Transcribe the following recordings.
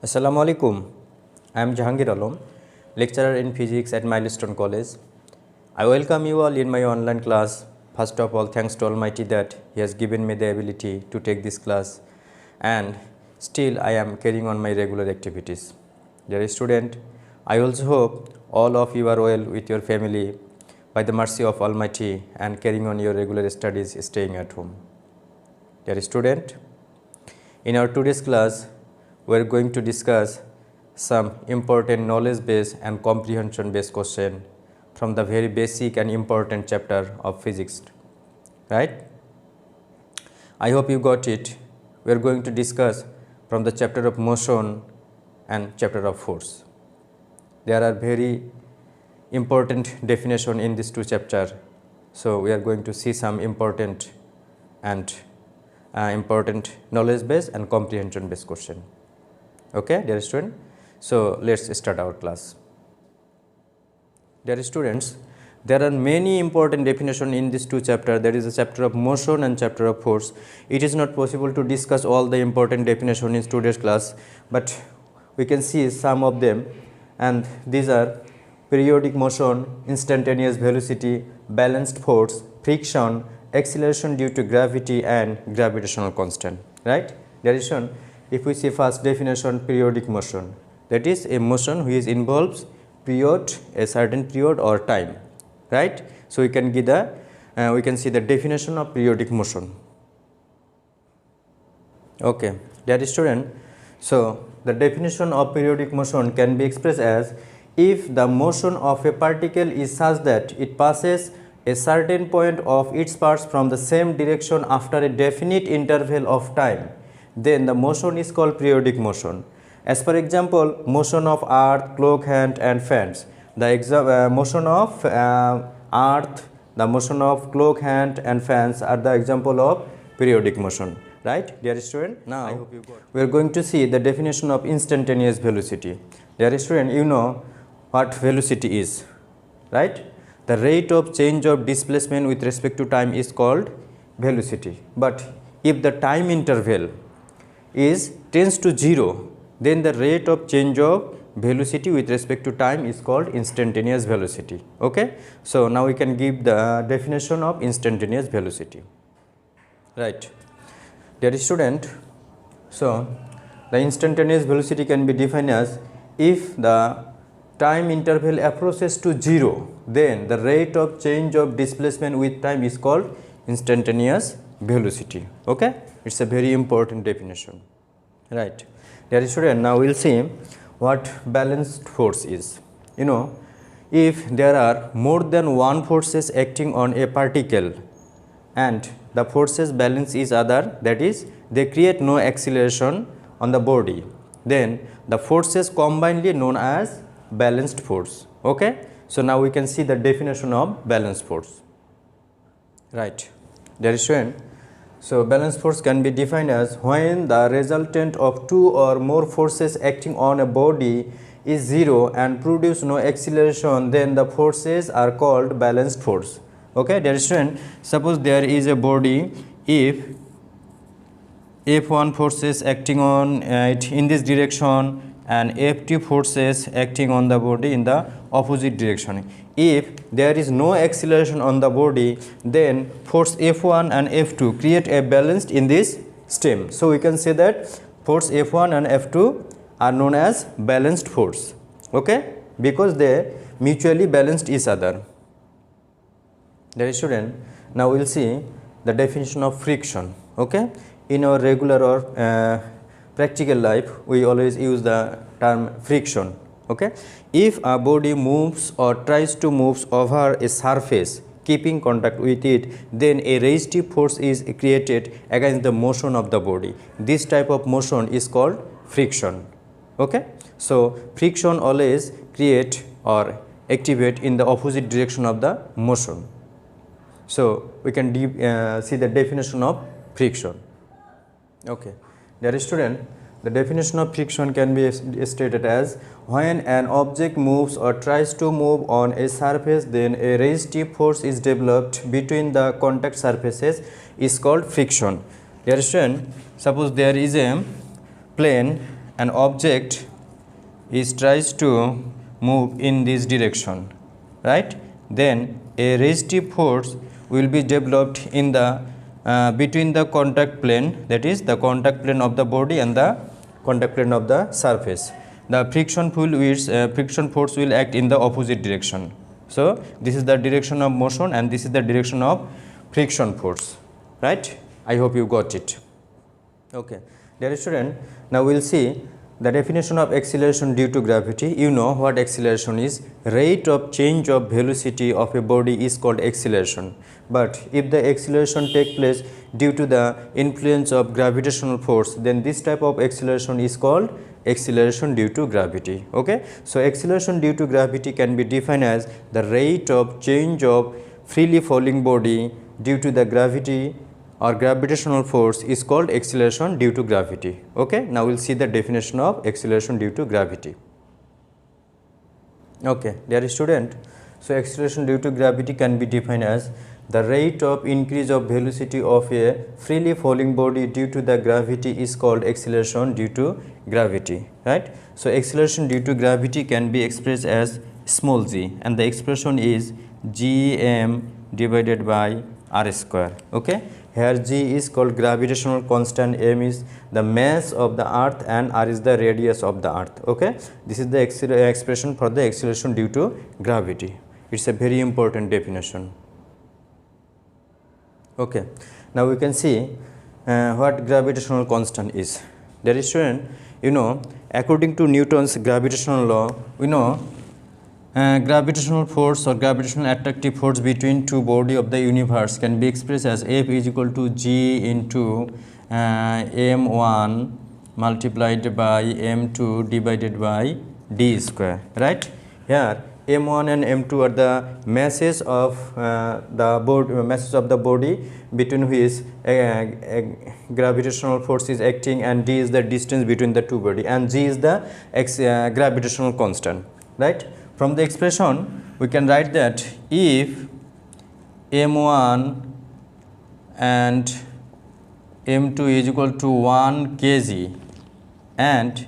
Assalamu alaikum. I am Jahangir Alam, lecturer in physics at Milestone College. I welcome you all in my online class. First of all, thanks to Almighty that He has given me the ability to take this class, and still I am carrying on my regular activities. Dear student, I also hope all of you are well with your family by the mercy of Almighty and carrying on your regular studies, staying at home. Dear student, in our today's class, we are going to discuss some important knowledge based and comprehension based question from the very basic and important chapter of physics, right? I hope you got it. We are going to discuss from the chapter of motion and chapter of force. There are very important definition in these two chapters, so we are going to see some important knowledge based and comprehension based question. Okay, dear student, so let's start our class. Dear students, there are many important definitions in these two chapters. There is a chapter of motion and chapter of force. It is not possible to discuss all the important definitions in today's class, but we can see some of them, and these are periodic motion, instantaneous velocity, balanced force, friction, acceleration due to gravity, and gravitational constant, right? Dear student, if we see first definition, periodic motion, that is a motion which involves period, a certain period or time, right? So we can give the we can see the definition of periodic motion. Okay, dear student, so the definition of periodic motion can be expressed as if the motion of a particle is such that it passes a certain point of its parts from the same direction after a definite interval of time, then the motion is called periodic motion. As for example, motion of earth, clock, hand and fans. The motion of earth, the motion of clock, hand and fans are the example of periodic motion, right, dear student? Now I hope you got. We are going to see the definition of instantaneous velocity. Dear student, you know what velocity is, right? The rate of change of displacement with respect to time is called velocity. But if the time interval tends to 0, then the rate of change of velocity with respect to time is called instantaneous velocity. Okay, so now we can give the definition of instantaneous velocity, right, dear student? So the instantaneous velocity can be defined as if the time interval approaches to 0, then the rate of change of displacement with time is called instantaneous velocity. Okay, it's a very important definition, right, dear student? Now we'll see what balanced force is. You know, if there are more than one forces acting on a particle and the forces balance each other, that is, they create no acceleration on the body, then the forces combinedly known as balanced force. Okay, so now we can see the definition of balanced force, right, dear student? So balanced force can be defined as when the resultant of two or more forces acting on a body is 0 and produce no acceleration, then the forces are called balanced force. Okay, dear student, suppose there is a body, if F1 forces acting on it in this direction and F2 forces acting on the body in the opposite direction. If there is no acceleration on the body, then force F1 and F2 create a balance in this stem. So we can say that force F1 and F2 are known as balanced force, okay, because they mutually balanced each other. Dear student, now we will see the definition of friction. Okay, in our regular or practical life, we always use the term friction. Okay, if a body moves or tries to move over a surface keeping contact with it, then a resistive force is created against the motion of the body. This type of motion is called friction. Okay, so friction always create or activate in the opposite direction of the motion. So we can see the definition of friction. Okay, dear student, the definition of friction can be stated as when an object moves or tries to move on a surface, then a resistive force is developed between the contact surfaces is called friction. Dear student, suppose there is a plane an object is tries to move in this direction, right, then a resistive force will be developed in the between the contact plane, that is the contact plane of the body and the contact plane of the surface. The friction force will act in the opposite direction. So this is the direction of motion and this is the direction of friction force, right? I hope you got it. Okay, dear student, now we will see the definition of acceleration due to gravity. You know what acceleration is. Rate of change of velocity of a body is called acceleration. But if the acceleration takes place due to the influence of gravitational force, then this type of acceleration is called acceleration due to gravity. Okay, so acceleration due to gravity can be defined as the rate of change of freely falling body due to the gravity or gravitational force is called acceleration due to gravity. Okay, now we will see the definition of acceleration due to gravity. Okay, dear student, so acceleration due to gravity can be defined as the rate of increase of velocity of a freely falling body due to the gravity is called acceleration due to gravity, right? So acceleration due to gravity can be expressed as small g, and the expression is gm divided by r square. Okay, here g is called gravitational constant, m is the mass of the earth, and r is the radius of the earth. Okay, this is the expression for the acceleration due to gravity. It's a very important definition. Okay, now we can see what gravitational constant is. Dear student, you know, according to Newton's gravitational law, we know gravitational force or gravitational attractive force between two body of the universe can be expressed as F is equal to G into m1 multiplied by m2 divided by d square, right? Here m1 and m2 are the masses of the body between which a gravitational force is acting, and d is the distance between the two body, and g is the gravitational constant, right? From the expression we can write that if m1 and m2 is equal to 1 kg and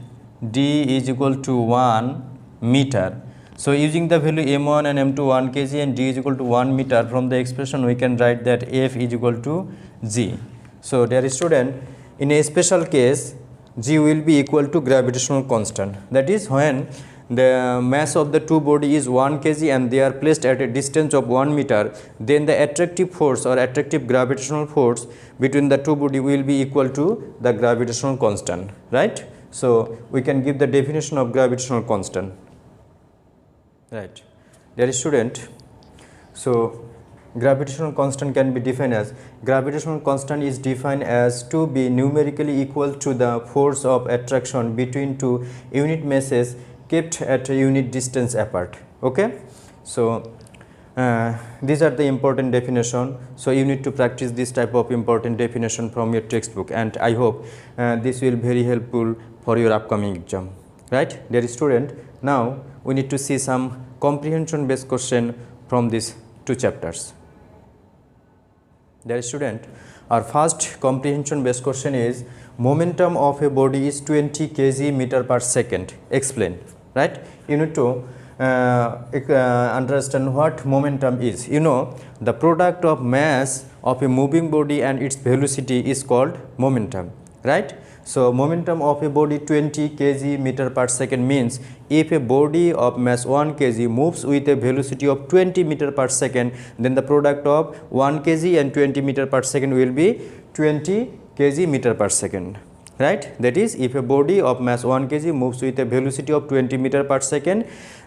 d is equal to 1 meter. So using the value m1 and m2 1 kg and d is equal to 1 meter, from the expression we can write that F is equal to g. So dear student, in a special case g will be equal to gravitational constant, that is when the mass of the two body is 1 kg and they are placed at a distance of 1 meter, then the attractive force or attractive gravitational force between the two body will be equal to the gravitational constant, right? So we can give the definition of gravitational constant, right? Dear student, so gravitational constant can be defined as, gravitational constant is defined as to be numerically equal to the force of attraction between two unit masses kept at a unit distance apart. Okay, so these are the important definition. So you need to practice this type of important definition from your textbook, and I hope this will be very helpful for your upcoming exam, right? Dear student, now we need to see some comprehension based question from these two chapters. Dear student, our first comprehension based question is momentum of a body is 20 kg meter per second. Explain, right? You need to understand what momentum is. You know, the product of mass of a moving body and its velocity is called momentum, right? So momentum of a body 20 kg meter per second means if a body of mass 1 kg moves with a velocity of 20 meter per second, then the product of 1 kg and 20 meter per second will be 20 kg meter per second, right? That is, if a body of mass 1 kg moves with a velocity of 20 meter per second,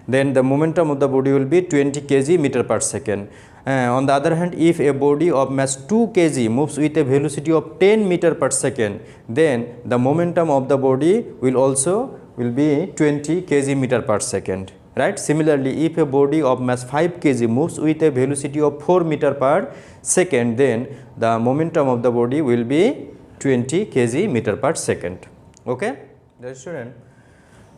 then the momentum of the body will be 20 kg meter per second. On the other hand, if a body of mass 2 kg moves with a velocity of 10 meter per second, then the momentum of the body will be 20 kg meter per second, right? Similarly, if a body of mass 5 kg moves with a velocity of 4 meter per second, then the momentum of the body will be 20 kg meter per second. Okay, dear student,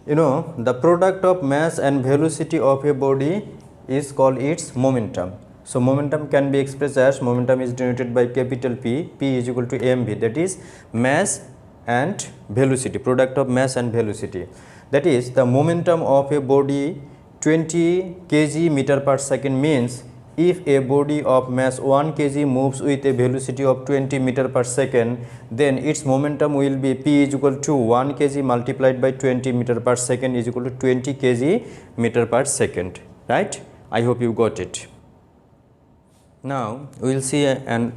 you know, the product of mass and velocity of a body is called its momentum. So momentum can be expressed as, momentum is denoted by capital P, P is equal to mv, that is mass and velocity, product of mass and velocity. That is, the momentum of a body 20 kg meter per second means if a body of mass 1 kg moves with a velocity of 20 meter per second, then its momentum will be P is equal to 1 kg multiplied by 20 meter per second is equal to 20 kg meter per second, right? I hope you got it. Now we will see an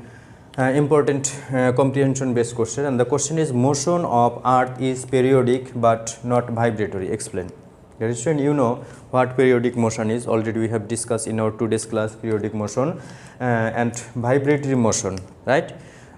important comprehension based question, and the question is, motion of earth is periodic but not vibratory. Explain. Dear student, you know what periodic motion is. Already we have discussed in our today's class periodic motion and vibratory motion, right?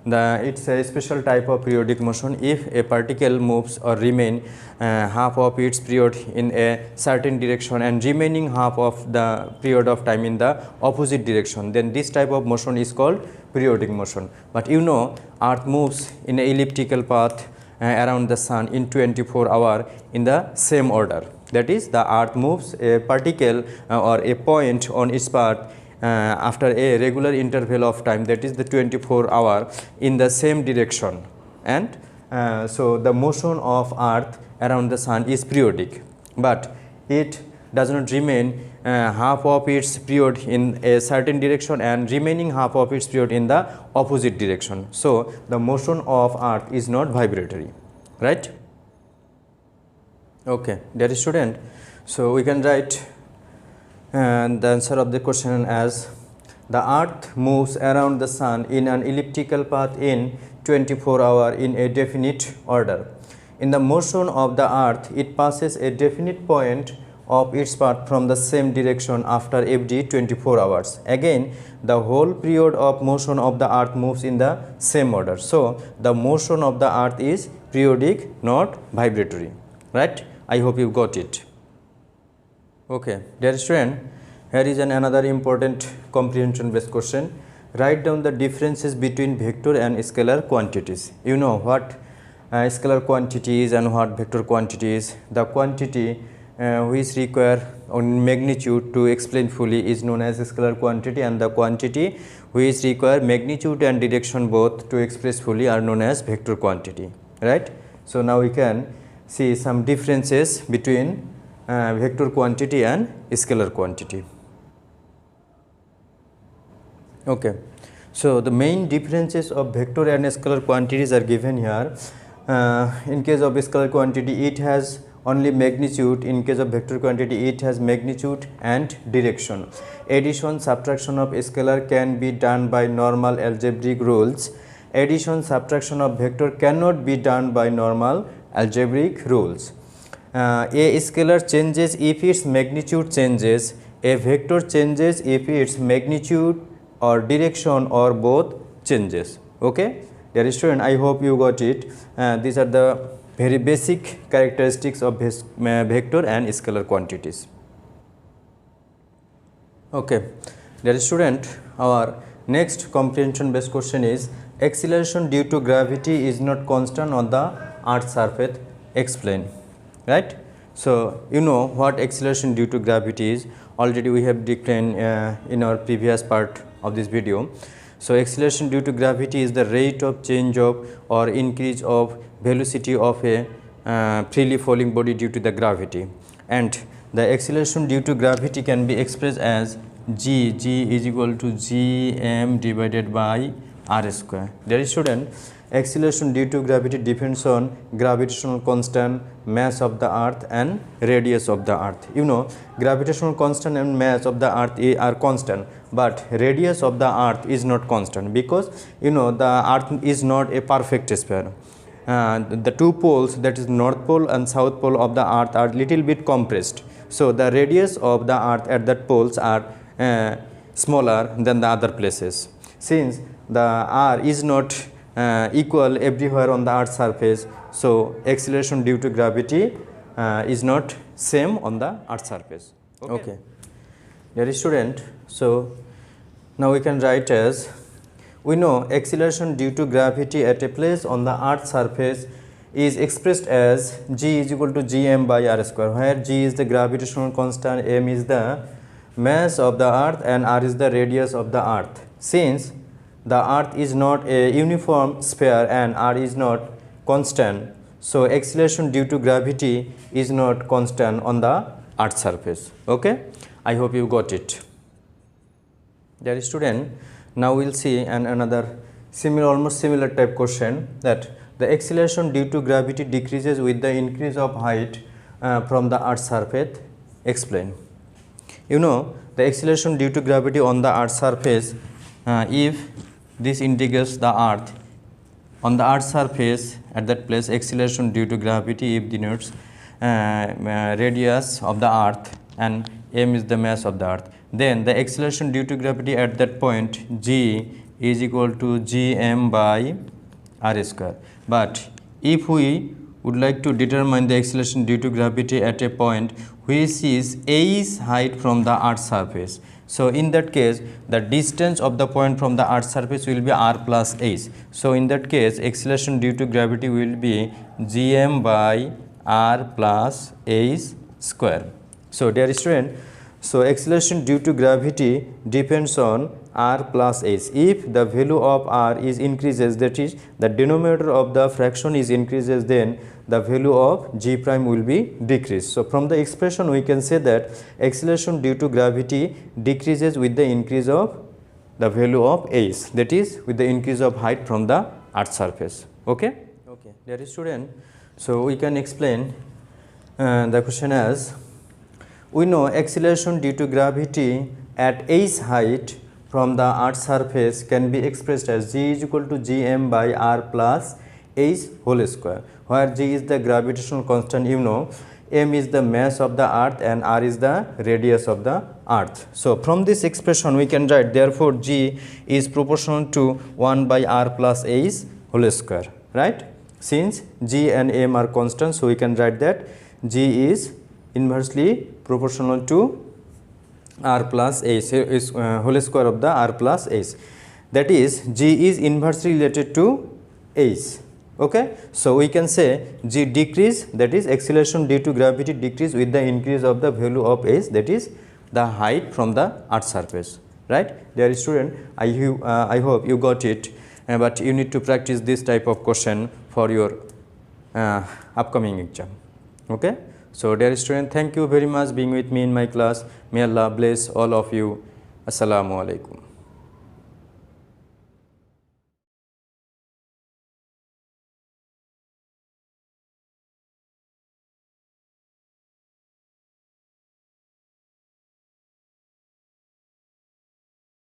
It's a special type of periodic motion if a particle moves or remain half of its period in a certain direction and remaining half of the period of time in the opposite direction, then this type of motion is called periodic motion. But you know, earth moves in an elliptical path around the sun in 24 hours in the same order. That is, the earth moves a particle or a point on its path after a regular interval of time, that is the 24 hour, in the same direction, and so the motion of earth around the sun is periodic, but it does not remain half of its period in a certain direction and remaining half of its period in the opposite direction. So the motion of earth is not vibratory, right? Okay, dear student, so we can write the answer of the question as, the earth moves around the sun in an elliptical path in 24 hours in a definite order. In the motion of the earth, it passes a definite point of its path from the same direction after every 24 hours. Again, the whole period of motion of the earth moves in the same order. So the motion of the earth is periodic, not vibratory, right? I hope you got it. Okay, dear student, here is another important comprehension based question. Write down the differences between vector and scalar quantities. You know what scalar quantity is and what vector quantity is. The quantity which require on magnitude to explain fully is known as scalar quantity, and the quantity which require magnitude and direction both to express fully are known as vector quantity, right? So now we can see some differences between vector quantity and scalar quantity. Okay, so the main differences of vector and scalar quantities are given here. In case of scalar quantity, it has only magnitude. In case of vector quantity, it has magnitude and direction. Addition, subtraction of scalar can be done by normal algebraic rules. Addition, subtraction of vector cannot be done by normal algebraic rules. A scalar changes if its magnitude changes. A vector changes if its magnitude or direction or both changes. Okay, dear student, I hope you got it. These are the very basic characteristics of vector and scalar quantities. Okay, dear student, our next comprehension based question is, acceleration due to gravity is not constant on the earth's surface. Explain, right? So you know what acceleration due to gravity is. Already we have declared in our previous part of this video. So acceleration due to gravity is the rate of change of or increase of velocity of a freely falling body due to the gravity, and the acceleration due to gravity can be expressed as g is equal to gm divided by r square. Dear student, acceleration due to gravity depends on gravitational constant, mass of the earth and radius of the earth. You know, gravitational constant and mass of the earth are constant, but radius of the earth is not constant, because you know the earth is not a perfect sphere. The two poles, that is north pole and south pole of the earth, are little bit compressed. So the radius of the earth at that poles are smaller than the other places. Since the r is not equal everywhere on the earth's surface, so acceleration due to gravity is not same on the earth's surface. Okay. Dear student, so now we can write as, we know acceleration due to gravity at a place on the earth's surface is expressed as g is equal to gm by r square, where g is the gravitational constant, m is the mass of the earth and r is the radius of the earth. Since the earth is not a uniform sphere and r is not constant, so acceleration due to gravity is not constant on the earth surface. Okay, I hope you got it. Dear student, now we'll see another almost similar type question, that the acceleration due to gravity decreases with the increase of height from the earth's surface. Explain. You know, the acceleration due to gravity on the earth's surface, if this integrates the earth on the earth's surface, at that place acceleration due to gravity if denotes radius of the earth and m is the mass of the earth, then the acceleration due to gravity at that point g is equal to gm by r square. But if we would like to determine the acceleration due to gravity at a point which is h height from the earth's surface, so in that case the distance of the point from the earth's surface will be r plus h. So in that case acceleration due to gravity will be gm by r plus h square. So dear student, so acceleration due to gravity depends on r plus h. If the value of r is increases, that is the denominator of the fraction is increases, then the value of g prime will be decreased. So from the expression we can say that acceleration due to gravity decreases with the increase of the value of h, that is with the increase of height from the earth's surface. Okay, dear student, so we can explain the question as, we know acceleration due to gravity at h height from the earth's surface can be expressed as g is equal to gm by r plus h whole square, where g is the gravitational constant, you know, m is the mass of the earth and r is the radius of the earth. So from this expression we can write, therefore g is proportional to 1 by r plus h whole square, right? Since g and m are constant, so we can write that g is inversely proportional to r plus h is whole square of the r plus h, that is g is inversely related to h. Okay, so we can say g decrease, that is acceleration due to gravity decrease with the increase of the value of h, that is the height from the earth's surface, right? Dear student, I hope you got it, but you need to practice this type of question for your upcoming exam. Okay, so dear student, thank you very much being with me in my class. May Allah bless all of you. Assalamu alaikum.